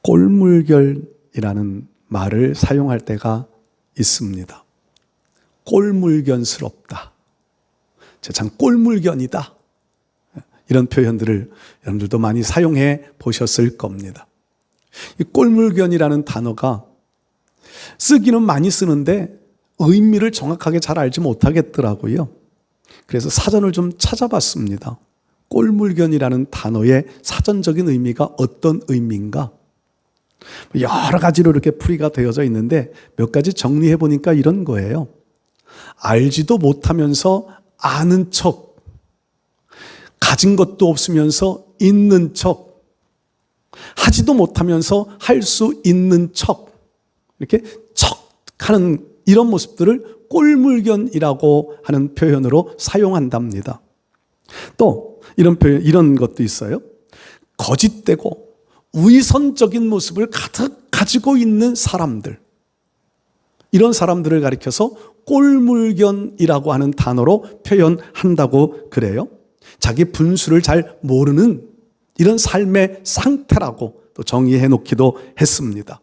꼴물견이라는 말을 사용할 때가 있습니다. 꼴물견스럽다. 참 꼴물견이다. 이런 표현들을 여러분들도 많이 사용해 보셨을 겁니다. 이 꼴물견이라는 단어가 쓰기는 많이 쓰는데 의미를 정확하게 잘 알지 못하겠더라고요. 그래서 사전을 좀 찾아봤습니다. 꼴물견이라는 단어의 사전적인 의미가 어떤 의미인가? 여러 가지로 이렇게 풀이가 되어져 있는데 몇 가지 정리해 보니까 이런 거예요. 알지도 못하면서 아는 척, 가진 것도 없으면서 있는 척, 하지도 못하면서 할 수 있는 척, 이렇게 척하는 이런 모습들을 꼴물견이라고 하는 표현으로 사용한답니다. 또 이런 표현, 이런 것도 있어요. 거짓되고 위선적인 모습을 가득 가지고 있는 사람들, 이런 사람들을 가리켜서 꼴물견이라고 하는 단어로 표현한다고 그래요. 자기 분수를 잘 모르는 이런 삶의 상태라고 또 정의해 놓기도 했습니다.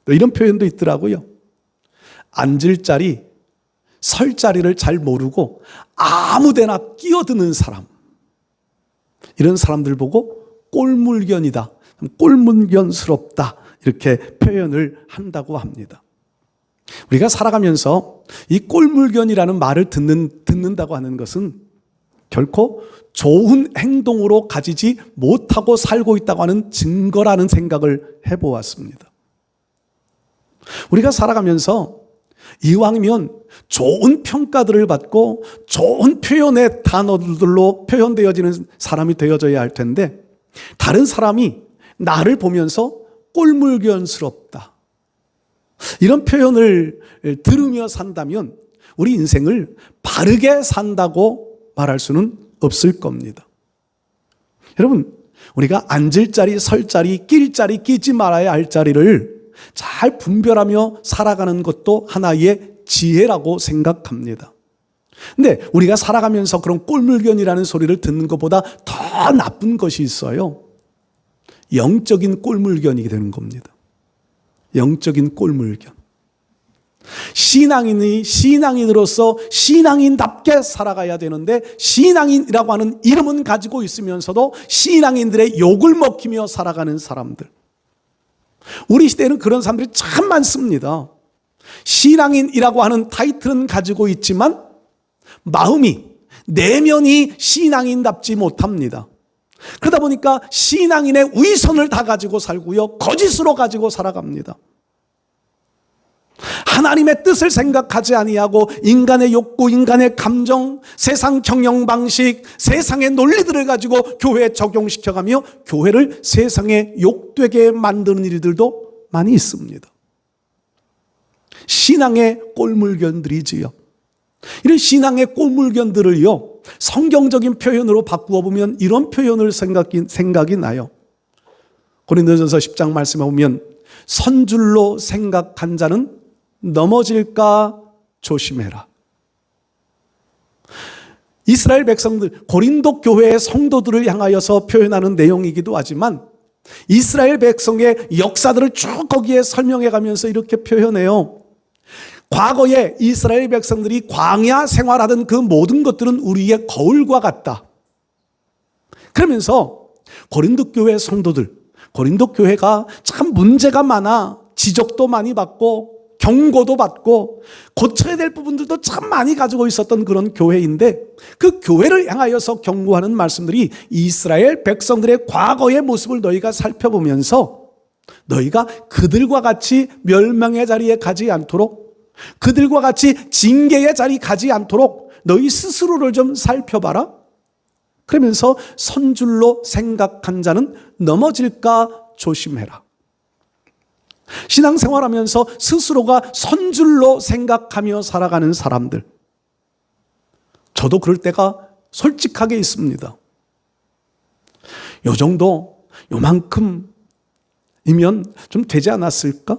또 이런 표현도 있더라고요. 앉을 자리, 설 자리를 잘 모르고 아무데나 끼어드는 사람, 이런 사람들 보고 꼴물견이다, 꼴물견스럽다, 이렇게 표현을 한다고 합니다. 우리가 살아가면서 이 꼴물견이라는 말을 듣는다고 하는 것은 결코 좋은 행동으로 가지지 못하고 살고 있다고 하는 증거라는 생각을 해보았습니다. 우리가 살아가면서 이왕이면 좋은 평가들을 받고 좋은 표현의 단어들로 표현되어지는 사람이 되어져야 할 텐데, 다른 사람이 나를 보면서 꼴물견스럽다, 이런 표현을 들으며 산다면 우리 인생을 바르게 산다고 말할 수는 없을 겁니다. 여러분, 우리가 앉을 자리, 설 자리, 낄 자리, 끼지 말아야 할 자리를 잘 분별하며 살아가는 것도 하나의 지혜라고 생각합니다. 근데 우리가 살아가면서 그런 꼴물견이라는 소리를 듣는 것보다 더 나쁜 것이 있어요. 영적인 꼴물견이 되는 겁니다. 영적인 꼴물견. 신앙인이 신앙인으로서 신앙인답게 살아가야 되는데, 신앙인이라고 하는 이름은 가지고 있으면서도 신앙인들의 욕을 먹히며 살아가는 사람들. 우리 시대에는 그런 사람들이 참 많습니다. 신앙인이라고 하는 타이틀은 가지고 있지만 마음이, 내면이 신앙인답지 못합니다. 그러다 보니까 신앙인의 위선을 다 가지고 살고요, 거짓으로 가지고 살아갑니다. 하나님의 뜻을 생각하지 아니하고 인간의 욕구, 인간의 감정, 세상 경영 방식, 세상의 논리들을 가지고 교회에 적용시켜가며 교회를 세상에 욕되게 만드는 일들도 많이 있습니다. 신앙의 꼴물견들이지요. 이런 신앙의 꼴물견들을요, 성경적인 표현으로 바꾸어 보면 이런 표현을 생각이 나요. 고린도전서 10장 말씀에 보면 선줄로 생각한 자는 넘어질까 조심해라. 이스라엘 백성들, 고린도 교회의 성도들을 향하여서 표현하는 내용이기도 하지만 이스라엘 백성의 역사들을 쭉 거기에 설명해 가면서 이렇게 표현해요. 과거에 이스라엘 백성들이 광야 생활하던 그 모든 것들은 우리의 거울과 같다. 그러면서 고린도 교회 성도들, 고린도 교회가 참 문제가 많아, 지적도 많이 받고 경고도 받고 고쳐야 될 부분들도 참 많이 가지고 있었던 그런 교회인데, 그 교회를 향하여서 경고하는 말씀들이 이스라엘 백성들의 과거의 모습을 너희가 살펴보면서 너희가 그들과 같이 멸망의 자리에 가지 않도록, 그들과 같이 징계의 자리에 가지 않도록 너희 스스로를 좀 살펴봐라. 그러면서 선줄로 생각한 자는 넘어질까 조심해라. 신앙생활하면서 스스로가 선줄로 생각하며 살아가는 사람들, 저도 그럴 때가 솔직하게 있습니다. 요 정도, 요만큼이면 좀 되지 않았을까?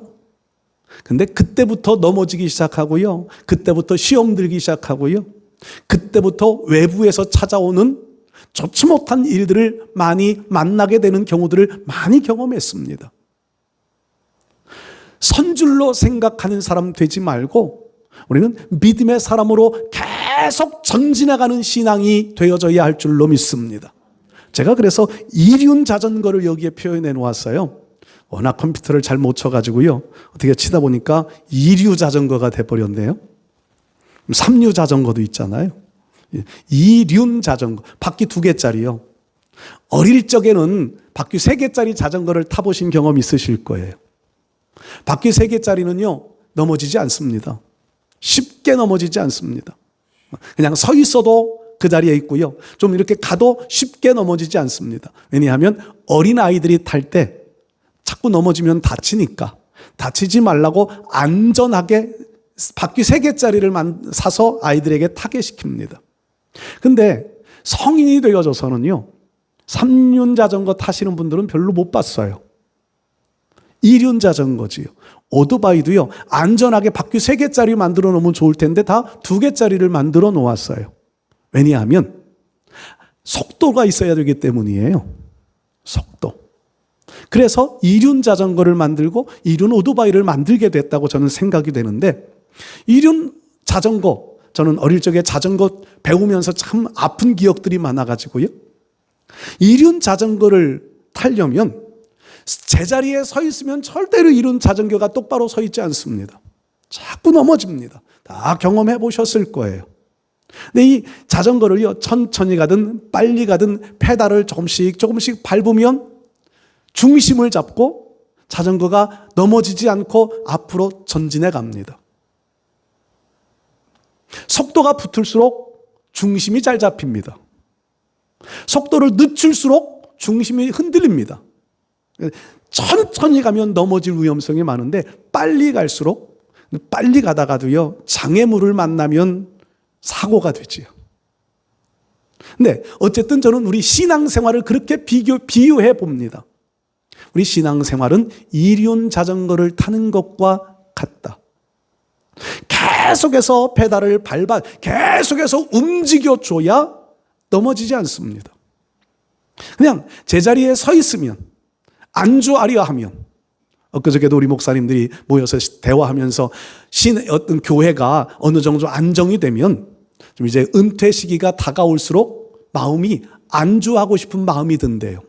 근데 그때부터 넘어지기 시작하고요, 그때부터 시험 들기 시작하고요, 그때부터 외부에서 찾아오는 좋지 못한 일들을 많이 만나게 되는 경우들을 많이 경험했습니다. 선줄로 생각하는 사람 되지 말고 우리는 믿음의 사람으로 계속 전진해가는 신앙이 되어져야 할 줄로 믿습니다. 제가 그래서 이륜 자전거를 여기에 표현해 놓았어요. 워낙 컴퓨터를 잘 못 쳐가지고요. 어떻게 치다 보니까 이류 자전거가 돼버렸네요. 삼류 자전거도 있잖아요. 이륜 자전거, 바퀴 2개짜리요. 어릴 적에는 바퀴 3개짜리 자전거를 타보신 경험 있으실 거예요. 바퀴 3개짜리는요, 넘어지지 않습니다. 쉽게 넘어지지 않습니다. 그냥 서 있어도 그 자리에 있고요. 좀 이렇게 가도 쉽게 넘어지지 않습니다. 왜냐하면 어린 아이들이 탈 때 자꾸 넘어지면 다치니까 다치지 말라고 안전하게 바퀴 3개짜리를 사서 아이들에게 타게 시킵니다. 근데 성인이 되어져서는요, 3륜 자전거 타시는 분들은 별로 못 봤어요. 2륜 자전거지요. 오토바이도요, 안전하게 바퀴 3개짜리 만들어 놓으면 좋을 텐데 다 2개짜리를 만들어 놓았어요. 왜냐하면 속도가 있어야 되기 때문이에요. 속도. 그래서 2륜 자전거를 만들고 2륜 오토바이를 만들게 됐다고 저는 생각이 되는데, 2륜 자전거, 저는 어릴 적에 자전거 배우면서 참 아픈 기억들이 많아가지고요. 2륜 자전거를 타려면 제자리에 서 있으면 절대로 2륜 자전거가 똑바로 서 있지 않습니다. 자꾸 넘어집니다. 다 경험해 보셨을 거예요. 근데 이 자전거를요, 천천히 가든 빨리 가든 페달을 조금씩 밟으면 중심을 잡고 자전거가 넘어지지 않고 앞으로 전진해 갑니다. 속도가 붙을수록 중심이 잘 잡힙니다. 속도를 늦출수록 중심이 흔들립니다. 천천히 가면 넘어질 위험성이 많은데 빨리 갈수록, 빨리 가다가도요, 장애물을 만나면 사고가 되지요. 근데 어쨌든 저는 우리 신앙생활을 그렇게 비유해 봅니다. 우리 신앙생활은 2륜 자전거를 타는 것과 같다. 계속해서 페달을 밟아 계속해서 움직여줘야 넘어지지 않습니다. 그냥 제자리에 서 있으면, 안주하려 하면, 엊그저께도 우리 목사님들이 모여서 대화하면서 어떤 교회가 어느 정도 안정이 되면 좀 이제 은퇴 시기가 다가올수록 마음이 안주하고 싶은 마음이 든대요.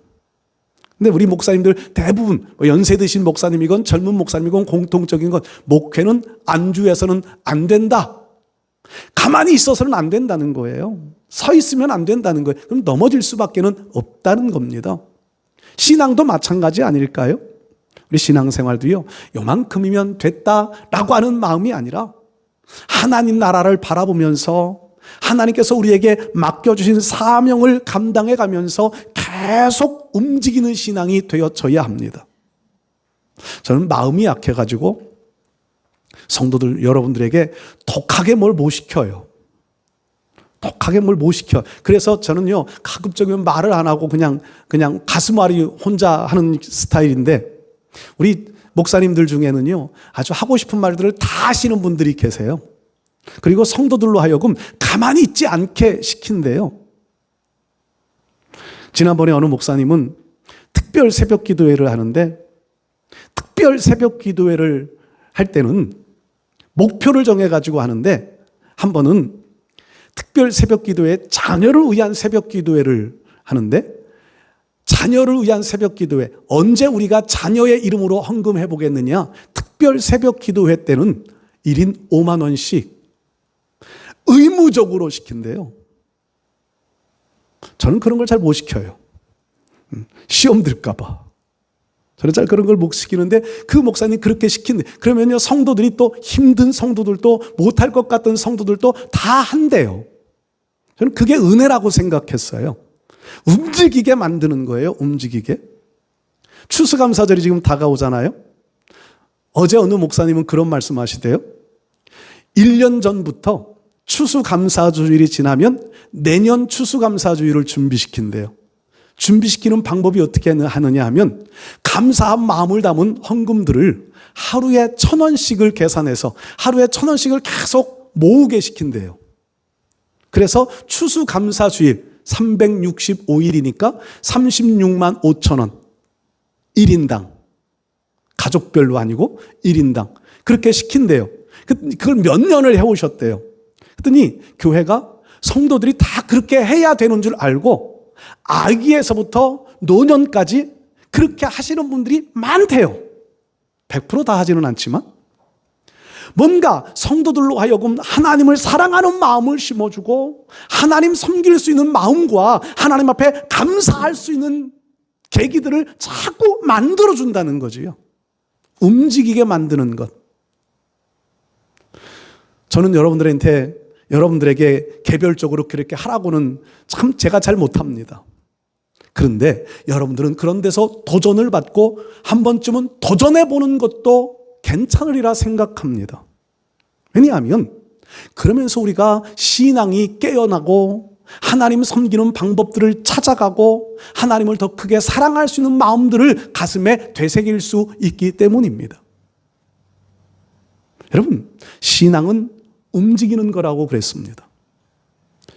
근데 우리 목사님들 대부분 연세 드신 목사님이건 젊은 목사님이건 공통적인 건 목회는 안주해서는 안 된다. 가만히 있어서는 안 된다는 거예요. 서 있으면 안 된다는 거예요. 그럼 넘어질 수밖에는 없다는 겁니다. 신앙도 마찬가지 아닐까요? 우리 신앙생활도요, 요만큼이면 됐다라고 하는 마음이 아니라 하나님 나라를 바라보면서 하나님께서 우리에게 맡겨주신 사명을 감당해 가면서 계속 움직이는 신앙이 되어져야 합니다. 저는 마음이 약해가지고 성도들 여러분들에게 독하게 뭘 못 시켜요. 독하게 뭘 못 시켜. 그래서 저는요, 가급적이면 말을 안 하고 그냥 가슴앓이 혼자 하는 스타일인데, 우리 목사님들 중에는요, 아주 하고 싶은 말들을 다 하시는 분들이 계세요. 그리고 성도들로 하여금 가만히 있지 않게 시킨대요. 지난번에 어느 목사님은 특별 새벽 기도회를 하는데, 특별 새벽 기도회를 할 때는 목표를 정해가지고 하는데, 한 번은 특별 새벽 기도회, 자녀를 위한 새벽 기도회를 하는데, 자녀를 위한 새벽 기도회, 언제 우리가 자녀의 이름으로 헌금해 보겠느냐? 특별 새벽 기도회 때는 1인 5만 원씩 의무적으로 시킨대요. 저는 그런 걸 잘 못 시켜요. 시험 들까 봐. 저는 잘 그런 걸 못 시키는데, 그 목사님 그렇게 시킨대. 그러면요, 성도들이 또 힘든 성도들도, 못할 것 같은 성도들도 다 한대요. 저는 그게 은혜라고 생각했어요. 움직이게 만드는 거예요. 움직이게. 추수감사절이 지금 다가오잖아요. 어제 어느 목사님은 그런 말씀하시대요. 1년 전부터 추수감사주일이 지나면 내년 추수감사주일을 준비시킨대요. 준비시키는 방법이 어떻게 하느냐 하면, 감사한 마음을 담은 헌금들을 하루에 1,000원씩을 계산해서 하루에 1,000원씩을 계속 모으게 시킨대요. 그래서 추수감사주일 365일이니까 36만 5천 원. 1인당. 가족별로 아니고 1인당. 그렇게 시킨대요. 그걸 몇 년을 해오셨대요. 그랬더니 교회가 성도들이 다 그렇게 해야 되는 줄 알고 아기에서부터 노년까지 그렇게 하시는 분들이 많대요. 100%다 하지는 않지만 뭔가 성도들로 하여금 하나님을 사랑하는 마음을 심어주고 하나님 섬길 수 있는 마음과 하나님 앞에 감사할 수 있는 계기들을 자꾸 만들어준다는 거지요. 움직이게 만드는 것. 저는 여러분들에게 개별적으로 그렇게 하라고는 참 제가 잘 못합니다. 그런데 여러분들은 그런 데서 도전을 받고 한 번쯤은 도전해보는 것도 괜찮으리라 생각합니다. 왜냐하면 그러면서 우리가 신앙이 깨어나고 하나님 섬기는 방법들을 찾아가고 하나님을 더 크게 사랑할 수 있는 마음들을 가슴에 되새길 수 있기 때문입니다. 여러분, 신앙은 움직이는 거라고 그랬습니다.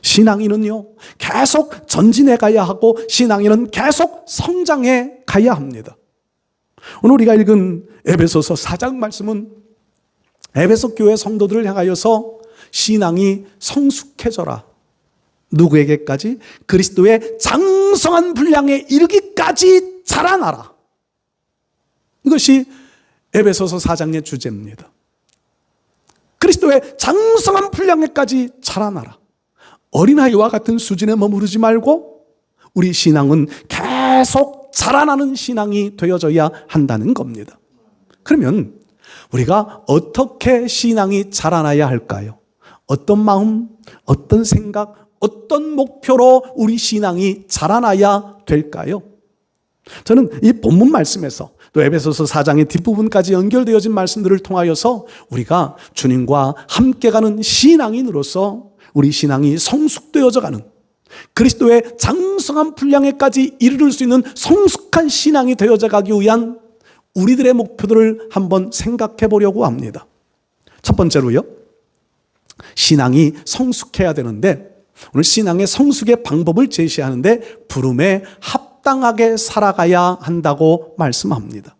신앙인은요, 계속 전진해 가야 하고 신앙인은 계속 성장해 가야 합니다. 오늘 우리가 읽은 에베소서 4장 말씀은 에베소 교회 성도들을 향하여서 신앙이 성숙해져라. 누구에게까지? 그리스도의 장성한 분량에 이르기까지 자라나라. 이것이 에베소서 4장의 주제입니다. 그리스도의 장성한 분량에까지 자라나라. 어린아이와 같은 수준에 머무르지 말고 우리 신앙은 계속 자라나는 신앙이 되어져야 한다는 겁니다. 그러면 우리가 어떻게 신앙이 자라나야 할까요? 어떤 마음, 어떤 생각, 어떤 목표로 우리 신앙이 자라나야 될까요? 저는 이 본문 말씀에서 또 에베소서 4장의 뒷부분까지 연결되어진 말씀들을 통하여서 우리가 주님과 함께 가는 신앙인으로서 우리 신앙이 성숙되어져 가는 그리스도의 장성한 분량에까지 이르를 수 있는 성숙한 신앙이 되어져 가기 위한 우리들의 목표들을 한번 생각해 보려고 합니다. 첫 번째로요, 신앙이 성숙해야 되는데 오늘 신앙의 성숙의 방법을 제시하는데 부름에 합당하게 살아가야 한다고 말씀합니다.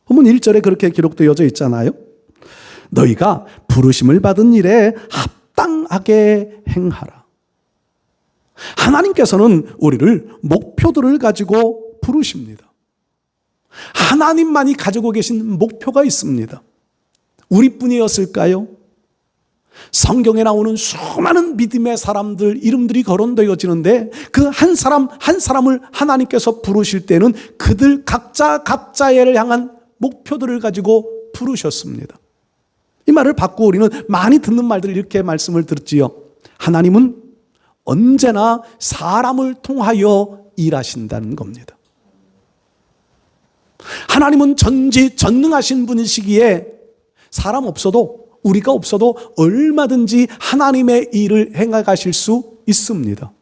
본문 1절에 그렇게 기록되어져 있잖아요. 너희가 부르심을 받은 일에 합당하게 행하라. 하나님께서는 우리를 목표들을 가지고 부르십니다. 하나님만이 가지고 계신 목표가 있습니다. 우리뿐이었을까요? 성경에 나오는 수많은 믿음의 사람들 이름들이 거론되어지는데 그 한 사람 한 사람을 하나님께서 부르실 때는 그들 각자를 향한 목표들을 가지고 부르셨습니다. 이 말을 받고 우리는 많이 듣는 말들 이렇게 말씀을 듣지요. 하나님은 언제나 사람을 통하여 일하신다는 겁니다. 하나님은 전지전능하신 분이시기에 사람 없어도 우리가 없어도 얼마든지 하나님의 일을 행해 가실 수 있습니다.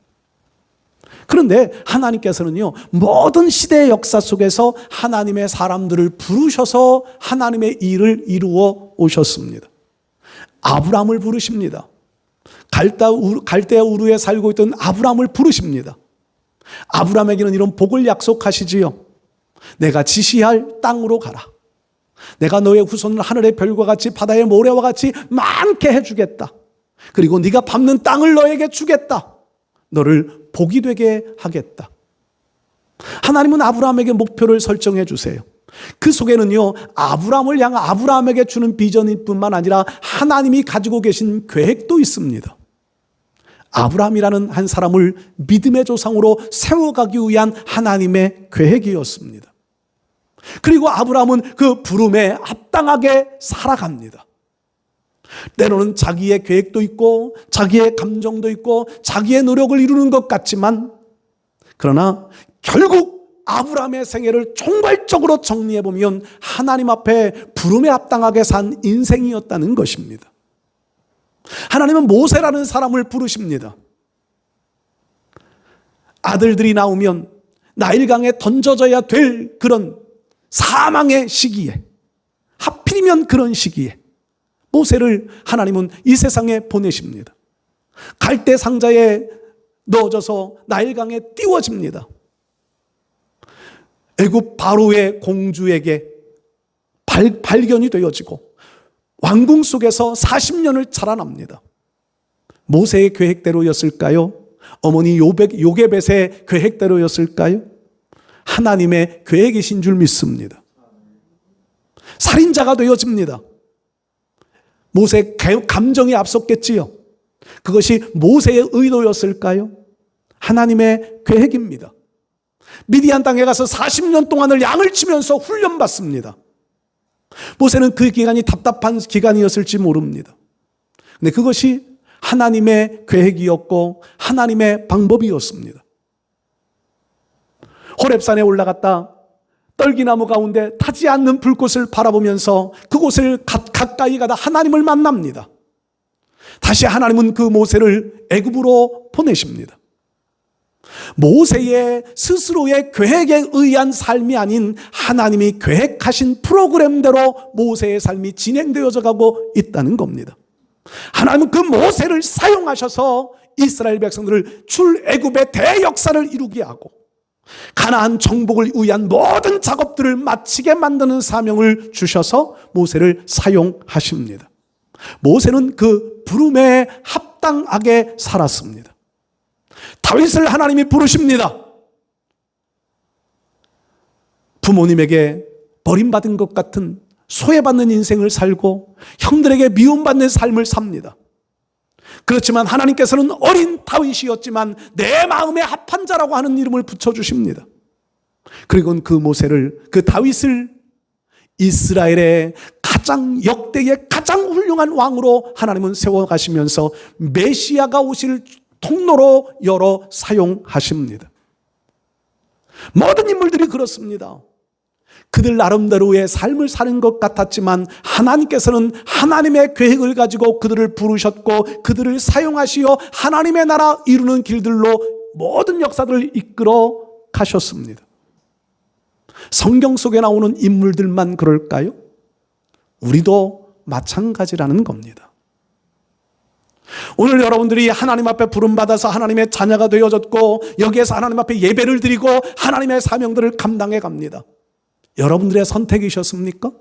그런데 하나님께서는요, 모든 시대의 역사 속에서 하나님의 사람들을 부르셔서 하나님의 일을 이루어 오셨습니다. 아브라함을 부르십니다. 갈대아 우르에 살고 있던 아브라함을 부르십니다. 아브라함에게는 이런 복을 약속하시지요. 내가 지시할 땅으로 가라. 내가 너의 후손을 하늘의 별과 같이 바다의 모래와 같이 많게 해주겠다. 그리고 네가 밟는 땅을 너에게 주겠다. 너를 복이 되게 하겠다. 하나님은 아브라함에게 목표를 설정해 주세요. 그 속에는요, 아브라함에게 주는 비전일 뿐만 아니라 하나님이 가지고 계신 계획도 있습니다. 아브라함이라는 한 사람을 믿음의 조상으로 세워가기 위한 하나님의 계획이었습니다. 그리고 아브라함은 그 부름에 합당하게 살아갑니다. 때로는 자기의 계획도 있고 자기의 감정도 있고 자기의 노력을 이루는 것 같지만 그러나 결국 아브라함의 생애를 총괄적으로 정리해보면 하나님 앞에 부름에 합당하게 산 인생이었다는 것입니다. 하나님은 모세라는 사람을 부르십니다. 아들들이 나오면 나일강에 던져져야 될 그런 사망의 시기에, 하필이면 그런 시기에 모세를 하나님은 이 세상에 보내십니다. 갈대 상자에 넣어져서 나일강에 띄워집니다. 애굽 바로의 공주에게 발견이 되어지고 왕궁 속에서 40년을 자라납니다. 모세의 계획대로였을까요? 어머니 요게벳의 계획대로였을까요? 하나님의 계획이신 줄 믿습니다. 살인자가 되어집니다. 모세의 감정이 앞섰겠지요. 그것이 모세의 의도였을까요? 하나님의 계획입니다. 미디안 땅에 가서 40년 동안을 양을 치면서 훈련받습니다. 모세는 그 기간이 답답한 기간이었을지 모릅니다. 근데 그것이 하나님의 계획이었고 하나님의 방법이었습니다. 호렙산에 올라갔다 떨기나무 가운데 타지 않는 불꽃을 바라보면서 그곳을 가까이 가다 하나님을 만납니다. 다시 하나님은 그 모세를 애굽으로 보내십니다. 모세의 스스로의 계획에 의한 삶이 아닌 하나님이 계획하신 프로그램대로 모세의 삶이 진행되어져 가고 있다는 겁니다. 하나님은 그 모세를 사용하셔서 이스라엘 백성들을 출애굽의 대역사를 이루게 하고 가나안 정복을 위한 모든 작업들을 마치게 만드는 사명을 주셔서 모세를 사용하십니다. 모세는 그 부름에 합당하게 살았습니다. 다윗을 하나님이 부르십니다. 부모님에게 버림받은 것 같은 소외받는 인생을 살고 형들에게 미움받는 삶을 삽니다. 그렇지만 하나님께서는 어린 다윗이었지만 내 마음에 합한 자라고 하는 이름을 붙여주십니다. 그리고 그 모세를, 그 다윗을 이스라엘의 역대의 가장 훌륭한 왕으로 하나님은 세워가시면서 메시아가 오실 통로로 열어 사용하십니다. 모든 인물들이 그렇습니다. 그들 나름대로의 삶을 사는 것 같았지만 하나님께서는 하나님의 계획을 가지고 그들을 부르셨고 그들을 사용하시어 하나님의 나라 이루는 길들로 모든 역사들을 이끌어 가셨습니다. 성경 속에 나오는 인물들만 그럴까요? 우리도 마찬가지라는 겁니다. 오늘 여러분들이 하나님 앞에 부름받아서 하나님의 자녀가 되어졌고 여기에서 하나님 앞에 예배를 드리고 하나님의 사명들을 감당해 갑니다. 여러분들의 선택이셨습니까?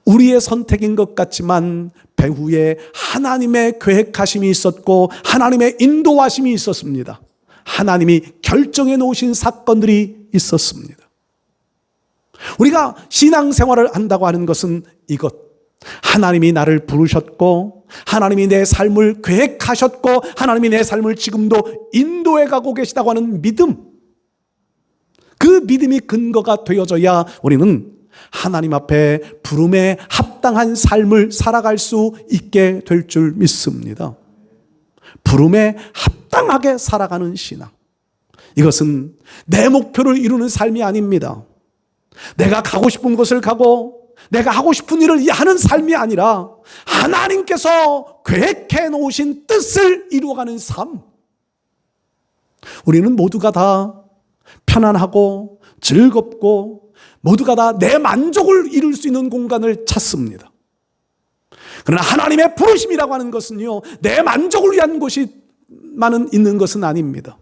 우리의 선택인 것 같지만 배후에 하나님의 계획하심이 있었고 하나님의 인도하심이 있었습니다. 하나님이 결정해 놓으신 사건들이 있었습니다. 우리가 신앙생활을 한다고 하는 것은 이것, 하나님이 나를 부르셨고 하나님이 내 삶을 계획하셨고 하나님이 내 삶을 지금도 인도해 가고 계시다고 하는 믿음, 그 믿음이 근거가 되어져야 우리는 하나님 앞에 부름에 합당한 삶을 살아갈 수 있게 될 줄 믿습니다. 부름에 합당하게 살아가는 신앙, 이것은 내 목표를 이루는 삶이 아닙니다. 내가 가고 싶은 곳을 가고 내가 하고 싶은 일을 하는 삶이 아니라 하나님께서 계획해 놓으신 뜻을 이루어가는 삶. 우리는 모두가 다 편안하고 즐겁고 모두가 다 내 만족을 이룰 수 있는 공간을 찾습니다. 그러나 하나님의 부르심이라고 하는 것은요, 내 만족을 위한 곳이만은 있는 것은 아닙니다.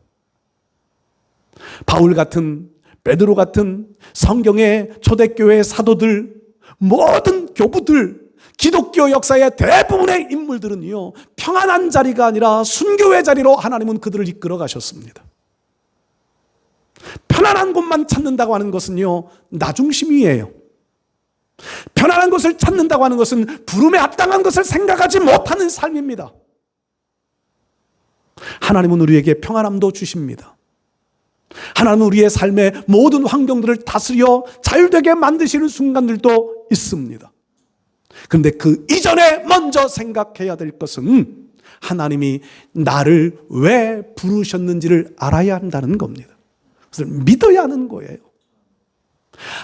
바울 같은, 베드로 같은 성경의 초대교회 사도들, 모든 교부들, 기독교 역사의 대부분의 인물들은요, 평안한 자리가 아니라 순교의 자리로 하나님은 그들을 이끌어 가셨습니다. 편안한 곳만 찾는다고 하는 것은요, 나중심이에요. 편안한 것을 찾는다고 하는 것은 부름에 합당한 것을 생각하지 못하는 삶입니다. 하나님은 우리에게 평안함도 주십니다. 하나님은 우리의 삶의 모든 환경들을 다스려 잘되게 만드시는 순간들도 있습니다. 그런데 그 이전에 먼저 생각해야 될 것은 하나님이 나를 왜 부르셨는지를 알아야 한다는 겁니다. 그것을 믿어야 하는 거예요.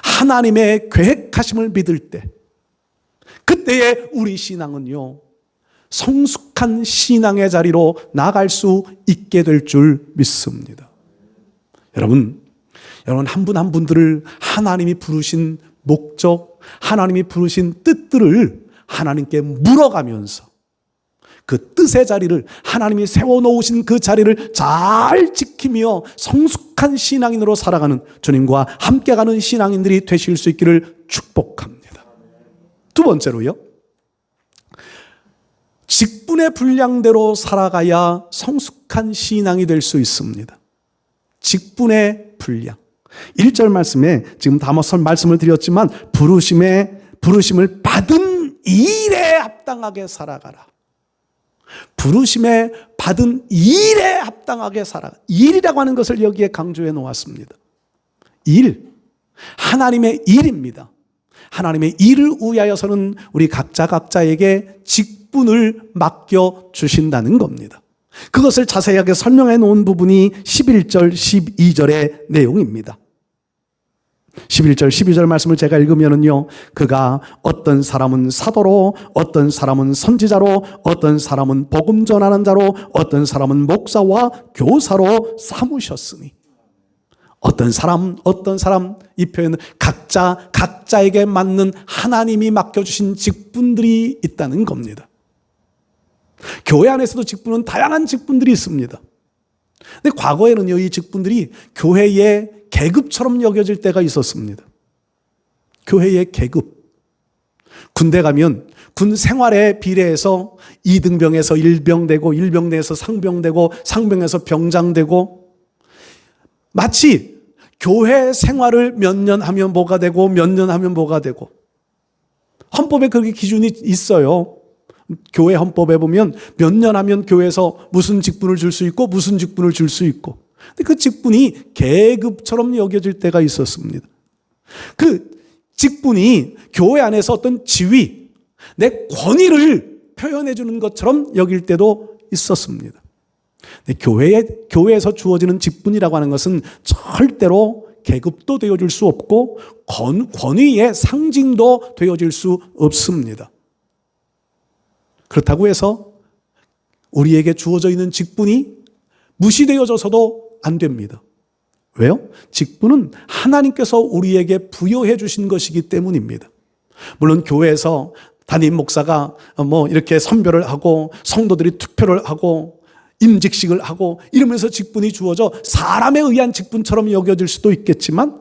하나님의 계획하심을 믿을 때, 그때의 우리 신앙은요, 성숙한 신앙의 자리로 나아갈 수 있게 될 줄 믿습니다. 여러분 한 분 한 분들을 하나님이 부르신 목적, 하나님이 부르신 뜻들을 하나님께 물어가면서 그 뜻의 자리를, 하나님이 세워놓으신 그 자리를 잘 지키며 성숙한 신앙인으로 살아가는, 주님과 함께 가는 신앙인들이 되실 수 있기를 축복합니다. 두 번째로요, 직분의 분량대로 살아가야 성숙한 신앙이 될 수 있습니다. 직분의 분량. 1절 말씀에 지금 다 말씀을 드렸지만, 부르심을 받은 일에 합당하게 살아가라. 부르심에 받은 일에 합당하게 살아가. 일이라고 하는 것을 여기에 강조해 놓았습니다. 일, 하나님의 일입니다. 하나님의 일을 위하여서는 우리 각자에게 직분을 맡겨주신다는 겁니다. 그것을 자세하게 설명해 놓은 부분이 11절, 12절의 내용입니다. 11절, 12절 말씀을 제가 읽으면요, 그가 어떤 사람은 사도로, 어떤 사람은 선지자로, 어떤 사람은 복음 전하는 자로, 어떤 사람은 목사와 교사로 삼으셨으니. 어떤 사람, 이 표현은 각자에게 맞는 하나님이 맡겨주신 직분들이 있다는 겁니다. 교회 안에서도 직분은 다양한 직분들이 있습니다. 근데 과거에는요, 이 직분들이 교회의 계급처럼 여겨질 때가 있었습니다. 교회의 계급. 군대 가면 군 생활에 비례해서 2등병에서 1병 되고, 1병 내에서 상병 되고, 상병에서 병장 되고, 마치 교회 생활을 몇 년 하면 뭐가 되고, 몇 년 하면 뭐가 되고, 헌법에 그렇게 기준이 있어요. 교회 헌법에 보면 몇 년 하면 교회에서 무슨 직분을 줄 수 있고, 무슨 직분을 줄 수 있고. 근데 그 직분이 계급처럼 여겨질 때가 있었습니다. 그 직분이 교회 안에서 어떤 지위, 내 권위를 표현해 주는 것처럼 여길 때도 있었습니다. 근데 교회에서 주어지는 직분이라고 하는 것은 절대로 계급도 되어줄 수 없고, 권위의 상징도 되어질 수 없습니다. 그렇다고 해서 우리에게 주어져 있는 직분이 무시되어져서도 안 됩니다. 왜요? 직분은 하나님께서 우리에게 부여해 주신 것이기 때문입니다. 물론 교회에서 담임 목사가 이렇게 선별을 하고, 성도들이 투표를 하고, 임직식을 하고, 이러면서 직분이 주어져 사람에 의한 직분처럼 여겨질 수도 있겠지만,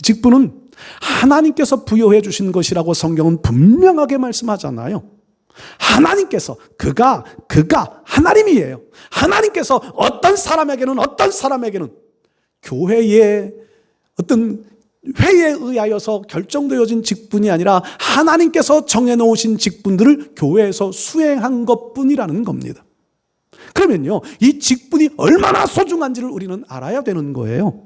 직분은 하나님께서 부여해 주신 것이라고 성경은 분명하게 말씀하잖아요. 하나님께서, 그가 하나님이에요. 하나님께서 어떤 사람에게는 교회의 어떤 회에 의하여서 결정되어진 직분이 아니라 하나님께서 정해놓으신 직분들을 교회에서 수행한 것뿐이라는 겁니다. 그러면요, 이 직분이 얼마나 소중한지를 우리는 알아야 되는 거예요.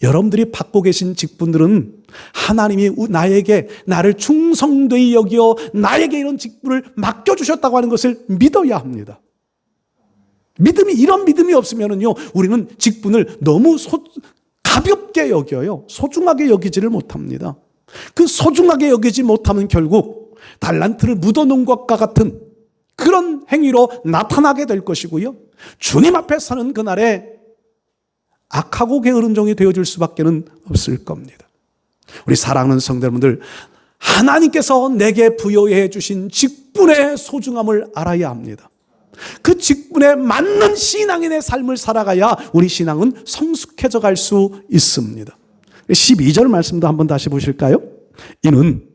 여러분들이 받고 계신 직분들은 하나님이 나를 충성되이 여기어 나에게 이런 직분을 맡겨주셨다고 하는 것을 믿어야 합니다. 이런 믿음이 없으면요, 우리는 직분을 너무 가볍게 여겨요. 소중하게 여기지를 못합니다. 그 소중하게 여기지 못하면 결국 달란트를 묻어놓은 것과 같은 그런 행위로 나타나게 될 것이고요, 주님 앞에 서는 그날에 악하고 게으른 종이 되어줄 수밖에 없을 겁니다. 우리 사랑하는 성도 여러분들, 하나님께서 내게 부여해 주신 직분의 소중함을 알아야 합니다. 그 직분에 맞는 신앙인의 삶을 살아가야 우리 신앙은 성숙해져 갈 수 있습니다. 12절 말씀도 한번 다시 보실까요? 이는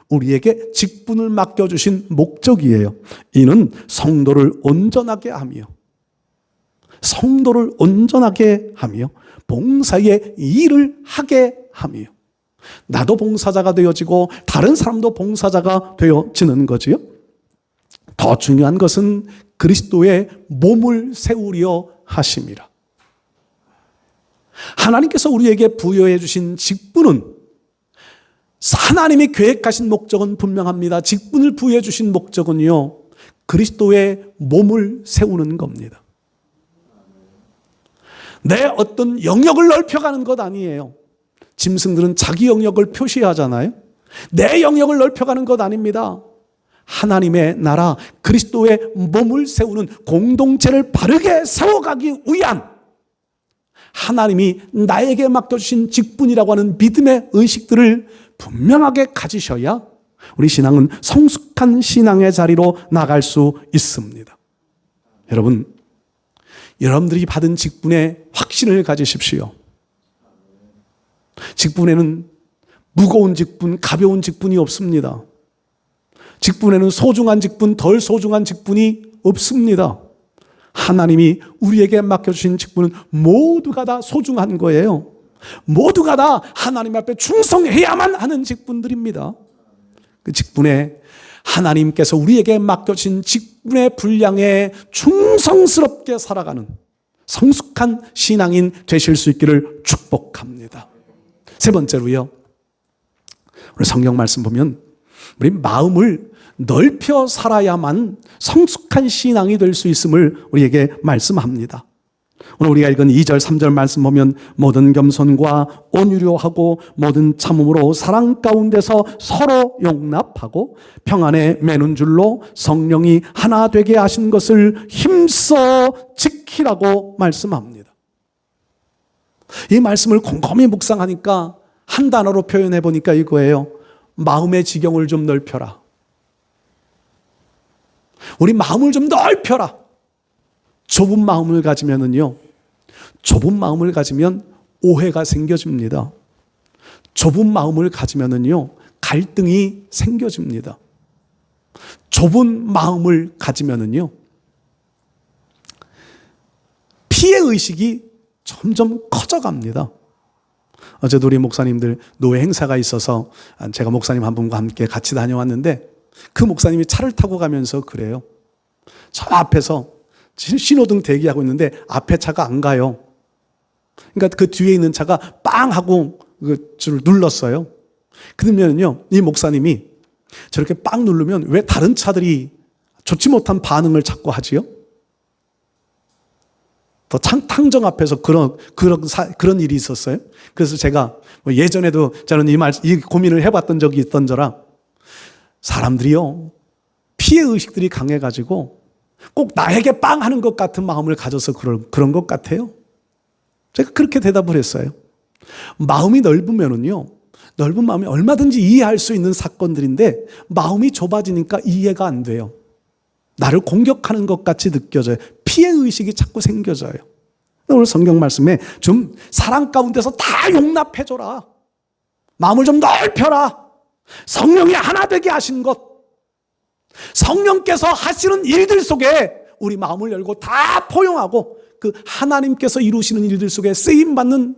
우리에게 직분을 맡겨주신 목적이에요. 이는 성도를 온전하게 하며 봉사의 일을 하게 하며. 나도 봉사자가 되어지고 다른 사람도 봉사자가 되어지는 거지요. 더 중요한 것은 그리스도의 몸을 세우려 하심이라. 하나님께서 우리에게 부여해 주신 직분은, 하나님이 계획하신 목적은 분명합니다. 직분을 부여해 주신 목적은요, 그리스도의 몸을 세우는 겁니다. 내 어떤 영역을 넓혀가는 것 아니에요. 짐승들은 자기 영역을 표시하잖아요. 내 영역을 넓혀가는 것 아닙니다. 하나님의 나라, 그리스도의 몸을 세우는 공동체를 바르게 세워가기 위한 하나님이 나에게 맡겨주신 직분이라고 하는 믿음의 의식들을 분명하게 가지셔야 우리 신앙은 성숙 성숙한 신앙의 자리로 나갈 수 있습니다. 여러분, 여러분들이 받은 직분에 확신을 가지십시오. 직분에는 무거운 직분, 가벼운 직분이 없습니다. 직분에는 소중한 직분, 덜 소중한 직분이 없습니다. 하나님이 우리에게 맡겨주신 직분은 모두가 다 소중한 거예요. 모두가 다 하나님 앞에 충성해야만 하는 직분들입니다. 그 직분에 하나님께서 우리에게 맡겨진 직분의 분량에 충성스럽게 살아가는 성숙한 신앙인 되실 수 있기를 축복합니다. 세 번째로요, 우리 성경 말씀 보면 우리 마음을 넓혀 살아야만 성숙한 신앙이 될 수 있음을 우리에게 말씀합니다. 오늘 우리가 읽은 2절 3절 말씀 보면 모든 겸손과 온유로 하고 모든 참음으로 사랑 가운데서 서로 용납하고 평안에 매는 줄로 성령이 하나 되게 하신 것을 힘써 지키라고 말씀합니다. 이 말씀을 곰곰이 묵상하니까 한 단어로 표현해 보니까 이거예요. 마음의 지경을 좀 넓혀라. 우리 마음을 좀 넓혀라. 좁은 마음을 가지면은요, 좁은 마음을 가지면 오해가 생겨집니다. 좁은 마음을 가지면은요, 갈등이 생겨집니다. 좁은 마음을 가지면은요, 피해 의식이 점점 커져갑니다. 어제도 우리 목사님들 노회 행사가 있어서 제가 목사님 한 분과 함께 같이 다녀왔는데 그 목사님이 차를 타고 가면서 그래요. 저 앞에서 신호등 대기하고 있는데 앞에 차가 안 가요. 그러니까 그 뒤에 있는 차가 빵 하고 그 줄을 눌렀어요. 그러면요, 이 목사님이 저렇게 빵 누르면 왜 다른 차들이 좋지 못한 반응을 자꾸 하지요? 더 탕정 앞에서 그런 일이 있었어요. 그래서 제가 예전에도 저는 이 고민을 해봤던 적이 있던저라 사람들이요, 피해 의식들이 강해가지고 꼭 나에게 빵 하는 것 같은 마음을 가져서 그런 것 같아요. 제가 그렇게 대답을 했어요. 마음이 넓으면은요, 넓은 마음이 얼마든지 이해할 수 있는 사건들인데 마음이 좁아지니까 이해가 안 돼요. 나를 공격하는 것 같이 느껴져요. 피해 의식이 자꾸 생겨져요. 오늘 성경 말씀에 좀 사랑 가운데서 다 용납해줘라. 마음을 좀 넓혀라. 성령이 하나 되게 하신 것, 성령께서 하시는 일들 속에 우리 마음을 열고 다 포용하고 그 하나님께서 이루시는 일들 속에 쓰임받는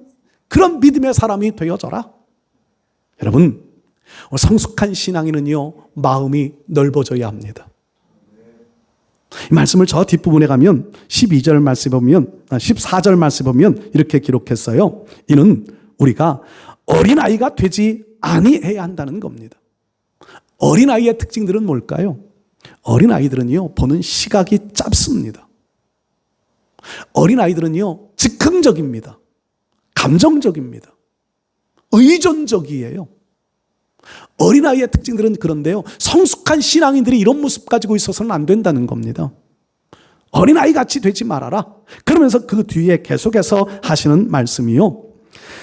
그런 믿음의 사람이 되어져라. 여러분, 성숙한 신앙인은요, 마음이 넓어져야 합니다. 이 말씀을 저 뒷부분에 가면 12절 말씀 보면 14절 말씀 보면 이렇게 기록했어요. 이는 우리가 어린아이가 되지 아니해야 한다는 겁니다. 어린아이의 특징들은 뭘까요? 어린아이들은요, 보는 시각이 짧습니다. 어린아이들은요, 즉흥적입니다. 감정적입니다. 의존적이에요. 어린아이의 특징들은 그런데요, 성숙한 신앙인들이 이런 모습 가지고 있어서는 안 된다는 겁니다. 어린아이 같이 되지 말아라. 그러면서 그 뒤에 계속해서 하시는 말씀이요,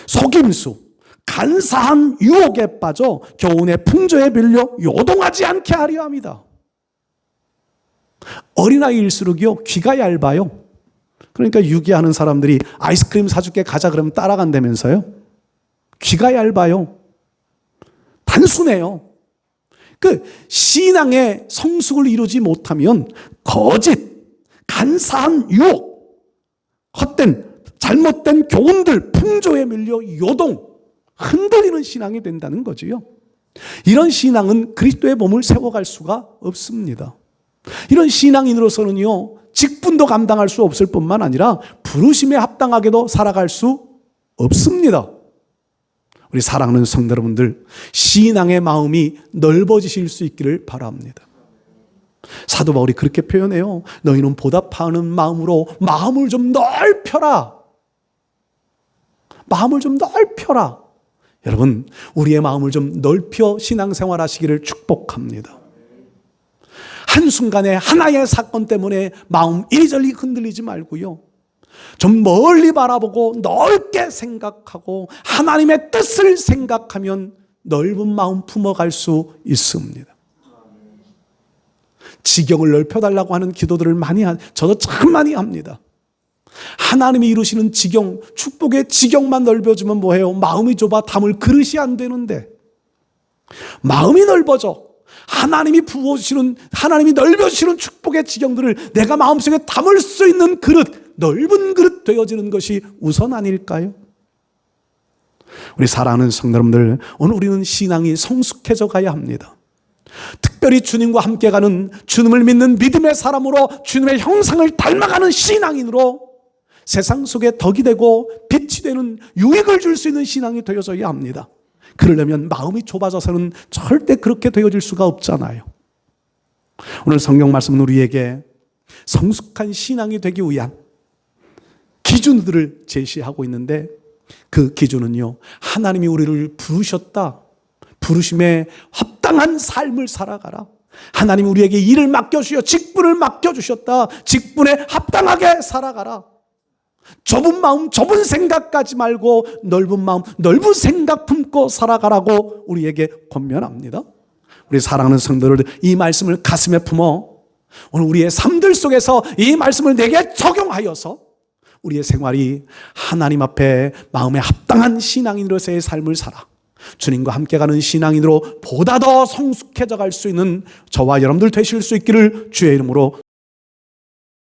속임수, 간사한 유혹에 빠져 교훈의 풍조에 밀려 요동하지 않게 하려 합니다. 어린아이일수록요, 귀가 얇아요. 그러니까 유기하는 사람들이 아이스크림 사줄게 가자 그러면 따라간다면서요. 귀가 얇아요. 단순해요. 그 신앙의 성숙을 이루지 못하면 거짓, 간사한 유혹, 헛된 잘못된 교훈들, 풍조에 밀려 요동, 흔들리는 신앙이 된다는 거지요. 이런 신앙은 그리스도의 몸을 세워갈 수가 없습니다. 이런 신앙인으로서는요, 직분도 감당할 수 없을 뿐만 아니라 부르심에 합당하게도 살아갈 수 없습니다. 우리 사랑하는 성도 여러분들, 신앙의 마음이 넓어지실 수 있기를 바랍니다. 사도 바울이 그렇게 표현해요. 너희는 보답하는 마음으로 마음을 좀 넓혀라. 마음을 좀 넓혀라. 여러분, 우리의 마음을 좀 넓혀 신앙생활 하시기를 축복합니다. 한순간에 하나의 사건 때문에 마음 이리저리 흔들리지 말고요, 좀 멀리 바라보고 넓게 생각하고 하나님의 뜻을 생각하면 넓은 마음 품어갈 수 있습니다. 지경을 넓혀달라고 하는 기도들을 저도 참 많이 합니다. 하나님이 이루시는 지경, 축복의 지경만 넓혀주면 뭐해요? 마음이 좁아 담을 그릇이 안 되는데, 마음이 넓어져 하나님이 넓혀주시는 축복의 지경들을 내가 마음속에 담을 수 있는 그릇, 넓은 그릇 되어지는 것이 우선 아닐까요? 우리 사랑하는 성도 여러분들, 오늘 우리는 신앙이 성숙해져 가야 합니다. 특별히 주님과 함께 가는, 주님을 믿는 믿음의 사람으로 주님의 형상을 닮아가는 신앙인으로 세상 속에 덕이 되고 빛이 되는, 유익을 줄 수 있는 신앙이 되어져야 합니다. 그러려면 마음이 좁아져서는 절대 그렇게 되어질 수가 없잖아요. 오늘 성경 말씀은 우리에게 성숙한 신앙이 되기 위한 기준들을 제시하고 있는데, 그 기준은요, 하나님이 우리를 부르셨다, 부르심에 합당한 삶을 살아가라, 하나님이 우리에게 일을 맡겨주셔 직분을 맡겨주셨다, 직분에 합당하게 살아가라, 좁은 마음, 좁은 생각 가지 말고 넓은 마음, 넓은 생각 품고 살아가라고 우리에게 권면합니다. 우리 사랑하는 성도들, 이 말씀을 가슴에 품어 오늘 우리의 삶들 속에서 이 말씀을 내게 적용하여서 우리의 생활이 하나님 앞에 마음에 합당한 신앙인으로서의 삶을 살아 주님과 함께 가는 신앙인으로 보다 더 성숙해져 갈 수 있는 저와 여러분들 되실 수 있기를 주의 이름으로